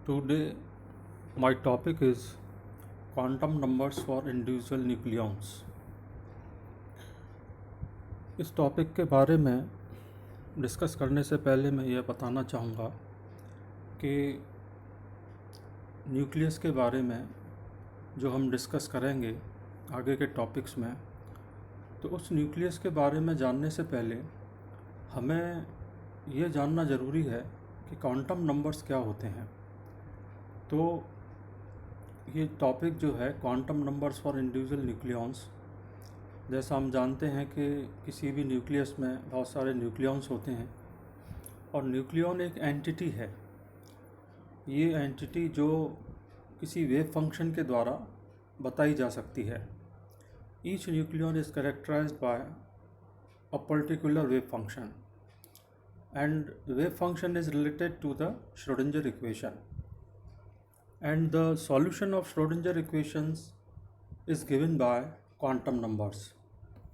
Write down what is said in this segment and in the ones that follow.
Today, my topic is quantum numbers for individual nucleons. इस topic के बारे में डिस्कस करने से पहले मैं यह बताना चाहूँगा कि न्यूक्लियस के बारे में जो हम डिस्कस करेंगे आगे के टॉपिक्स में, तो उस न्यूक्लियस के बारे में जानने से पहले हमें यह जानना ज़रूरी है कि क्वांटम नंबर्स क्या होते हैं। तो ये टॉपिक जो है quantum numbers for individual nucleons, जैसा हम जानते हैं कि किसी भी न्यूक्लियस में बहुत सारे न्यूक्लियॉन्स होते हैं और न्यूक्लियॉन एक एंटिटी है। ये एंटिटी जो किसी वेव फंक्शन के द्वारा बताई जा सकती है। Each nucleon is characterised by a particular wave function and wave function is related to the Schrodinger equation, and the solution of Schrodinger equations is given by quantum numbers.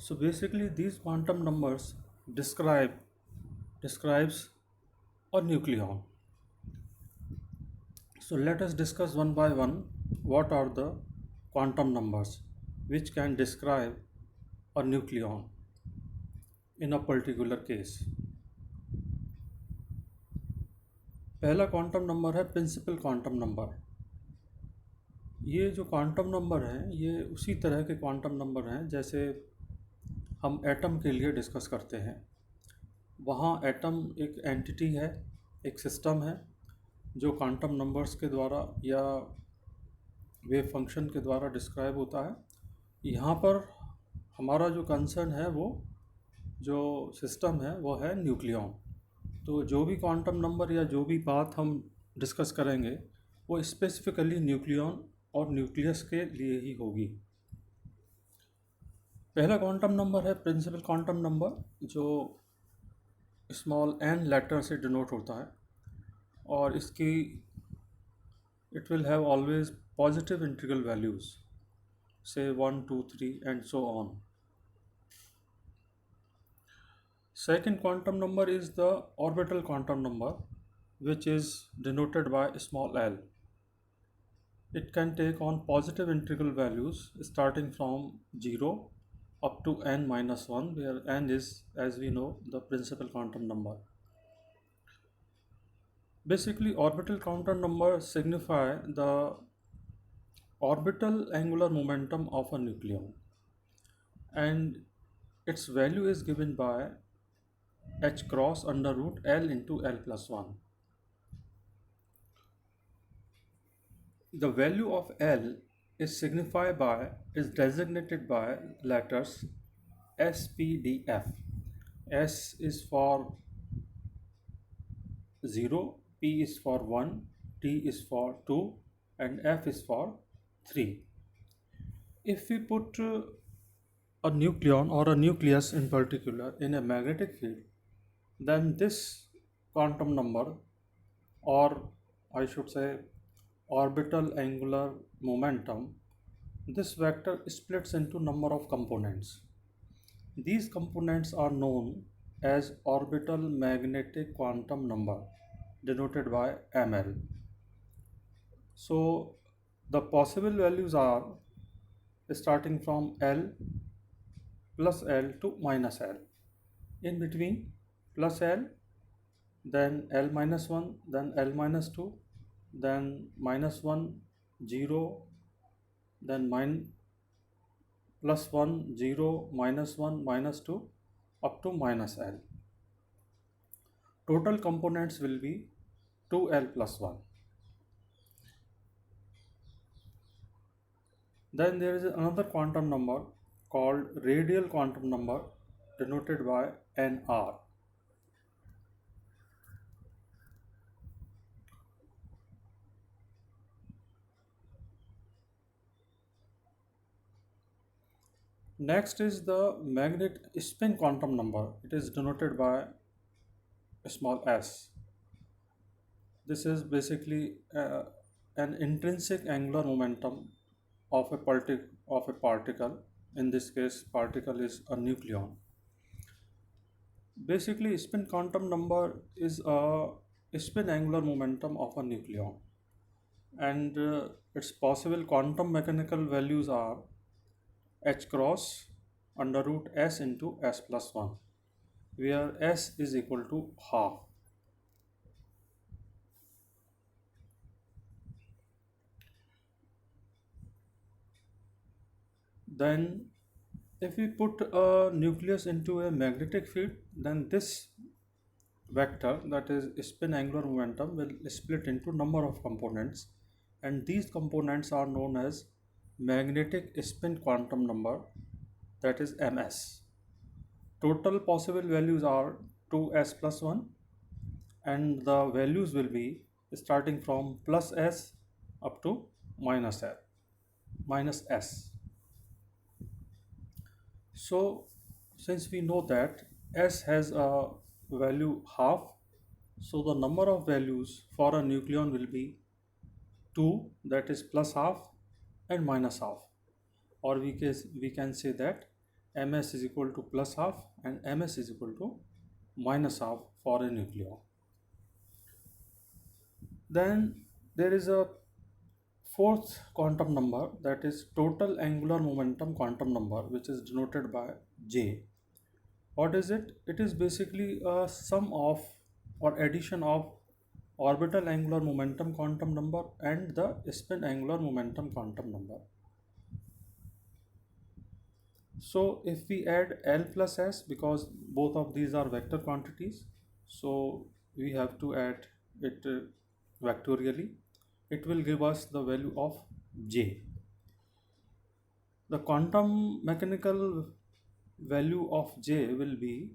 So basically these quantum numbers describes a nucleon. So let us discuss one by one what are the quantum numbers which can describe a nucleon in a particular case. पहला quantum number है principal quantum number. ये जो quantum number हैं ये उसी तरह के quantum number हैं जैसे हम एटम के लिए डिस्कस करते हैं। वहाँ एटम एक एंटिटी है, एक सिस्टम है जो क्वांटम नंबर्स के द्वारा या वेव फंक्शन के द्वारा डिस्क्राइब होता है। यहाँ पर हमारा जो कंसर्न है वो जो सिस्टम है वो है न्यूक्लियॉन। तो जो भी क्वांटम नंबर या जो भी बात हम डिस्कस करेंगे वो स्पेसिफिकली न्यूक्लियॉन और न्यूक्लियस के लिए ही होगी। पहला क्वांटम नंबर है प्रिंसिपल क्वांटम नंबर, जो स्मॉल एन लेटर से डिनोट होता है और इसकी it will have always positive integral values, से 1 2 3 and so on. Second quantum number is the orbital quantum number, which is denoted by small l. It can take on positive integral values starting from 0 up to n minus 1, where n is, as we know, the principal quantum number. Basically, orbital quantum numbers signify the orbital angular momentum of a nucleon, and its value is given by h cross under root l into l plus 1. The value of L is designated by letters S, P, D, F. S is for 0, P is for 1, D is for 2, and F is for 3. If we put a nucleon or a nucleus in particular in a magnetic field, then this quantum number, or I should say orbital angular momentum, this vector splits into number of components. These components are known as orbital magnetic quantum number, denoted by ml. So the possible values are starting from L plus L to minus L. In between plus L, then L minus 1, then L minus 2, then minus 1, 0, then plus 1, 0, minus 1, minus 2, up to minus L. Total components will be 2L plus 1. Then there is another quantum number called radial quantum number, denoted by Nr. Next is the magnetic spin quantum number. It is denoted by small s. This is basically an intrinsic angular momentum of a particle. In this case, particle is a nucleon. Basically, spin quantum number is a spin angular momentum of a nucleon. and its possible quantum mechanical values are h cross under root s into s plus 1, where s is equal to half. Then if we put a nucleus into a magnetic field, then this vector, that is spin angular momentum, will split into number of components, and these components are known as magnetic spin quantum number, that is ms. Total possible values are 2s plus 1, and the values will be starting from plus s up to minus s minus s. So since we know that s has a value half, so the number of values for a nucleon will be 2, that is plus half, and minus half, or we can say that ms is equal to plus half and ms is equal to minus half for a nucleon. Then there is a fourth quantum number, that is total angular momentum quantum number, which is denoted by J. What is it? It is basically a sum of or addition of orbital angular momentum quantum number and the spin angular momentum quantum number. So if we add L plus S, because both of these are vector quantities, so we have to add it vectorially. It will give us the value of J. The quantum mechanical value of J will be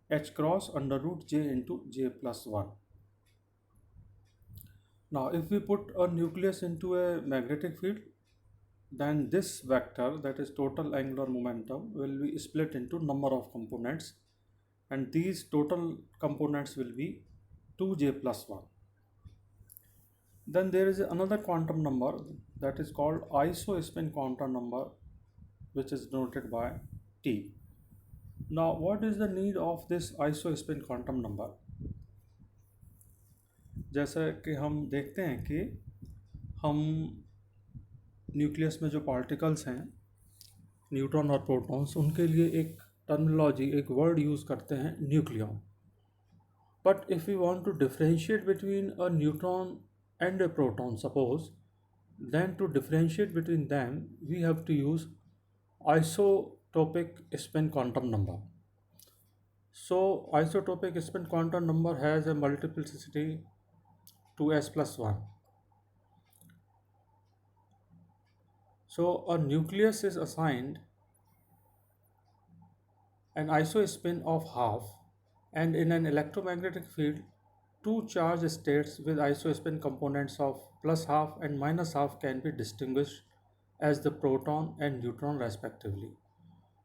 h cross under root J into J plus 1. Now if we put a nucleus into a magnetic field, then this vector, that is total angular momentum, will be split into number of components, and these total components will be 2j plus 1. Then there is another quantum number, that is called isospin quantum number, which is denoted by T. Now what is the need of this isospin quantum number? जैसा कि हम देखते हैं कि हम nucleus में जो particles हैं, न्यूट्रॉन और प्रोटॉन्स, उनके लिए एक टर्मिनोलॉजी, एक वर्ड यूज़ करते हैं, nucleon. But if we want to differentiate between a neutron and a proton, suppose, then to differentiate between them, we have to use isotopic spin quantum number. So isotopic spin quantum number has a multiplicity 2s plus 1. So a nucleus is assigned an isospin of half, and in an electromagnetic field, two charge states with isospin components of plus half and minus half can be distinguished as the proton and neutron respectively.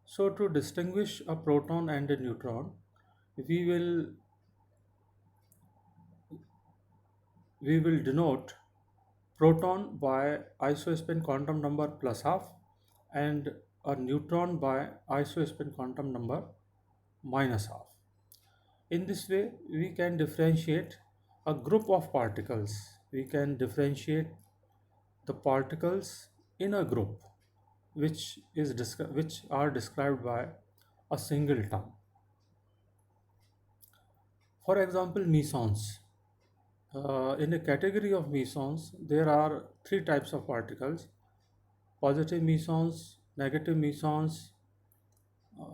So to distinguish a proton and a neutron, we will we will denote proton by isospin quantum number plus half and a neutron by isospin quantum number minus half. In this way, we can differentiate a group of particles. We can differentiate the particles in a group which are described by a single term. For example, mesons. In a category of mesons, there are three types of particles: positive mesons, negative mesons,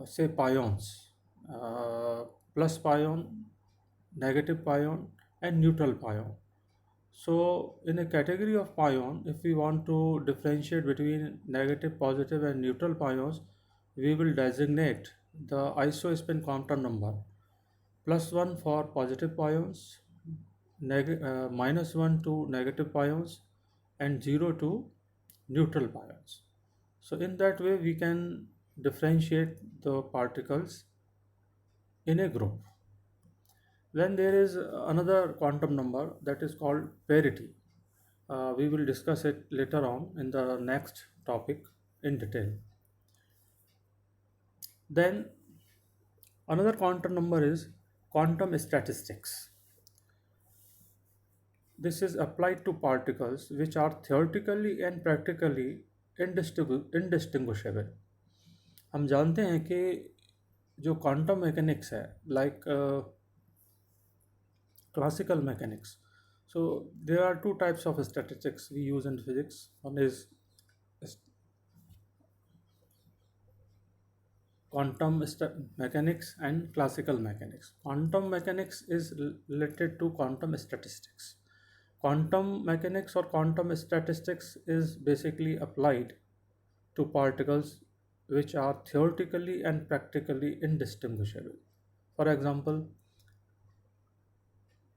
say pions, uh, plus pion, negative pion, and neutral pion. So in a category of pion, if we want to differentiate between negative, positive, and neutral pions, we will designate the isospin quantum number plus 1 for positive pions, minus 1 to negative pions, and 0 to neutral pions. So in that way, we can differentiate the particles in a group. Then there is another quantum number, that is called parity. We will discuss it later on in the next topic in detail. Then another quantum number is quantum statistics. this is applied to particles which are theoretically and practically indistinguishable. हम जानते हैं कि जो quantum mechanics है, like classical mechanics. So there are two types of statistics we use in physics. One is mechanics and classical mechanics. Quantum mechanics is related to quantum statistics. Quantum mechanics or quantum statistics is basically applied to particles which are theoretically and practically indistinguishable. For example,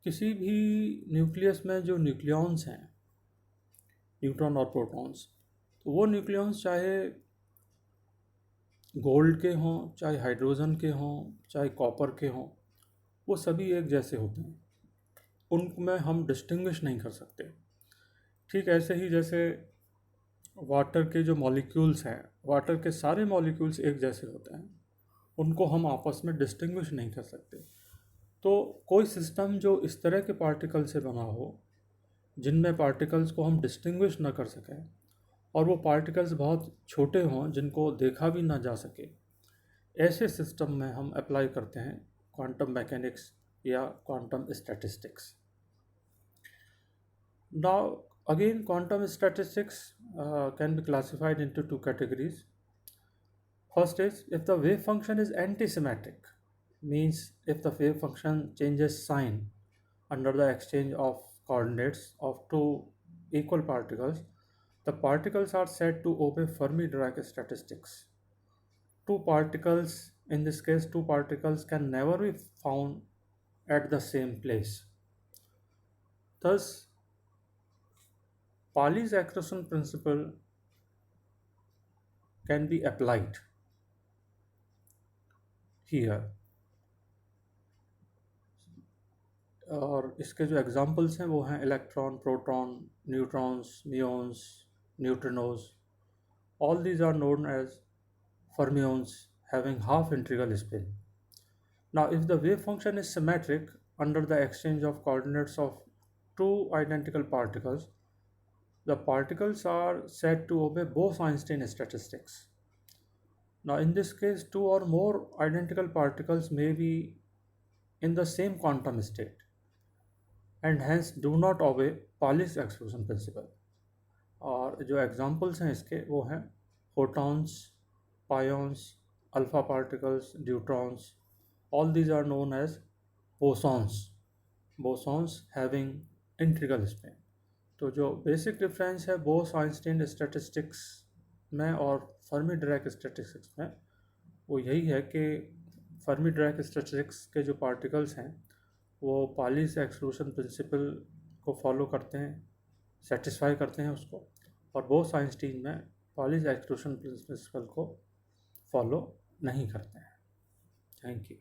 किसी भी nucleus में जो nucleons हैं, neutron और protons, तो वो nucleons चाहे gold के हों, चाहे हाइड्रोजन के हों, चाहे कॉपर के हों, वो सभी एक जैसे होते हैं, उनमें हम डिस्टिंग्विश नहीं कर सकते। ठीक ऐसे ही जैसे वाटर के जो मॉलिक्यूल्स हैं, वाटर के सारे मॉलिक्यूल्स एक जैसे होते हैं, उनको हम आपस में डिस्टिंग्विश नहीं कर सकते। तो कोई सिस्टम जो इस तरह के पार्टिकल से बना हो जिनमें पार्टिकल्स को हम डिस्टिंग्विश ना कर सकें, और वो पार्टिकल्स बहुत छोटे हों जिनको देखा भी ना जा सके, ऐसे सिस्टम में हम अप्लाई करते हैं क्वांटम मैकेनिक्स या quantum statistics. Now again quantum statistics can be classified into two categories. First is, if the wave function is antisymmetric, means if the wave function changes sign under the exchange of coordinates of two equal particles, the particles are said to obey Fermi-Dirac statistics. Two particles, in this case, two particles can never be found at the same place. Thus, Pauli's accretion principle can be applied here. और इसके जो examples हैं वो हैं electron, proton, neutrons, muons, neutrinos. All these are known as fermions having half integral spin. Now, if the wave function is symmetric under the exchange of coordinates of two identical particles, the particles are said to obey Bose-Einstein statistics. Now, in this case, two or more identical particles may be in the same quantum state and hence do not obey Pauli's exclusion principle. और जो examples हैं इसके वो हैं photons, pions, alpha particles, deuterons. All these are known as bosons. Bosons having integral spin. तो जो basic difference है Bose Einstein statistics में और फर्मी डिरैक स्टैटिस्टिक्स में, वो यही है कि फर्मी डिरैक स्टैटिस्टिक्स के जो पार्टिकल्स हैं वो पालीस एक्सक्लूशन प्रिंसिपल को फॉलो करते हैं, सेटिस्फाई करते हैं उसको, और बोस आइंस्टीन में पालीस एक्सक्लूशन प्रिंसिपल को फॉलो नहीं करते हैं. Thank you.